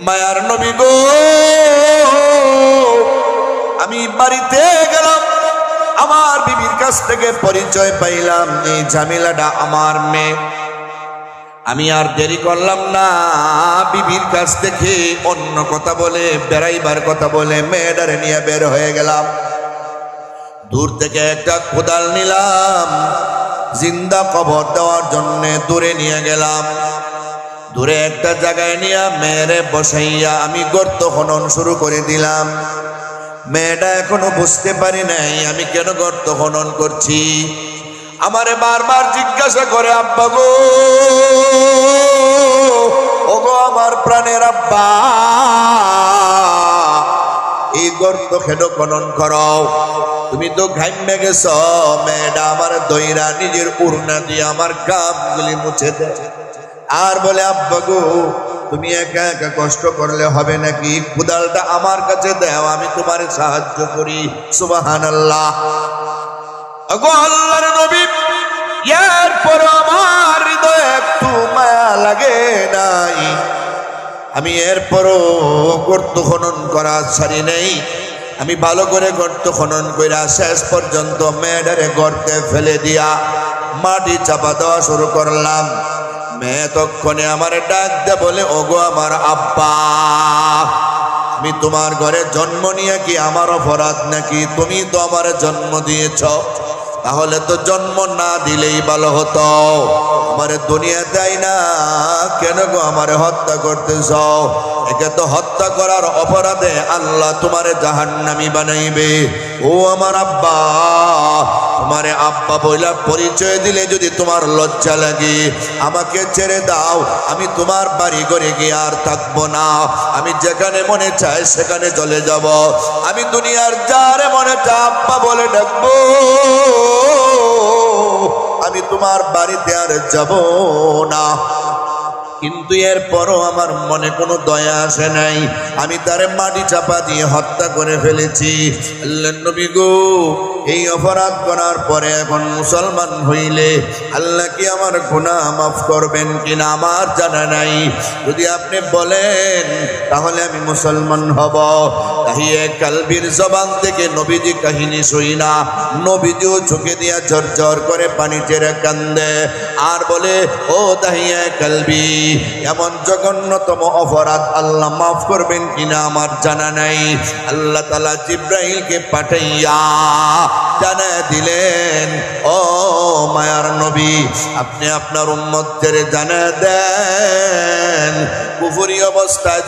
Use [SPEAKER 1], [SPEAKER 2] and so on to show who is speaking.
[SPEAKER 1] মায়ার নবী গো, আমি বাড়িতে গেলাম, আমার বিবির কাছ থেকে পরিচয় পাইলাম এই ঝামেলাটা আমার মেয়ে। আমি আর দেরি করলাম না, বিবির কাছ থেকে অন্য কথা বলে বেড়াইবার কথা বলে মেয়েটারে নিয়ে বের হয়ে গেলাম। দূর থেকে একটা কোদাল নিলাম, জিন্দা কবর দেওয়ার জন্য দূরে নিয়ে গেলাম। দূরে একটা জায়গায় নিয়ে মেয়েরে বসাইয়া আমি গর্ত খনন শুরু করে দিলাম। মেয়েটা এখনো বুঝতে পারি নাই আমি কেন গর্ত খনন করছি। আমারে বারবার জিজ্ঞাসা করে, আব্বা গো, ও গো আমার প্রাণের আব্বা, এই গর্ত কেন খনন করো? তুমি তো ঘাইমে গেছ। মেয়েটা আমার দইরা নিজের উড়না দিয়ে আমার গামগুলি মুছে দেয় আর বলে, আব্বা গো, তুমি একা একা কষ্ট করলে হবে নাকি? কোদালটা আমার কাছে দাও, আমি তোমার সাহায্য করি। সুবহানাল্লাহ। আগো আল্লাহর নবী, এরপর আমার হৃদয়ে একটু মায়া লাগে নাই। আমি এরপরও গর্ত খনন করা ছাড়ি নাই। আমি ভালো করে গর্ত খনন কইরা শেষ পর্যন্ত মেয়েটারে গর্তে ফেলে দিয়া মাটি চাপা দেওয়া শুরু করলাম। মেয়ে তক্ষণে আমার ডাক দে বলে, ওগো আমার আব্বা, আমি তোমার ঘরে জন্ম নিয়ে কি আমার অপরাধ নাকি? তুমি তো আমার জন্ম দিয়েছ, তাহলে তো জন্ম না দিলেই ভালো হতো। আমার দুনিয়া দেয় না কেন গো আমারে হত্যা করতেছ? একে তো হত্যা করার অপরাধে আল্লাহ তোমারে জাহান্নামী বানাইবে। ও আমার আব্বা, তোমারে আব্বা বইলা পরিচয় দিলে যদি তোমার লজ্জা লাগে, আমাকে ছেড়ে দাও, আমি তোমার বাড়ি ঘরে গিয়ে আর থাকবো না। আমি যেখানে মনে চায় সেখানে চলে যাব। আমি দুনিয়ার যারে মনে চায় আব্বা বলে ডাকবো, আমি তোমার বাড়িতে আর যাব না। কিন্তু এরপরও আমার মনে কোনো দয়া আসে নাই। আমি তারে মাটি চাপা দিয়ে হত্যা করে ফেলেছি। আল্লাহর নবী গো, এই অপরাধ করার পরে এখন মুসলমান হইলে আল্লাহ কি আমার গুনাহ মাফ করবেন কিনা আমার জানা নাই। যদি আপনি বলেন তাহলে আমি মুসলমান হব। তাহিয়ে কালবির জবান থেকে নবীজি কাহিনী শুই না, নবীজিও চোখে দিয়া ঝরঝর করে পানি ছেড়ে কান্দে আর বলে, ও তাহিয়ে কালবি, এমন জঘন্যতম অপরাধ আল্লাহ মাফ করবেন কিনা আমার জানা নাই। আল্লাহ তাআলা জিব্রাইলকে পাঠাইয়া জানা দিলেন, ও মায়ার নবী, আপনি আপনার উম্মতদের জানা দেন কুফরি অবস্থায়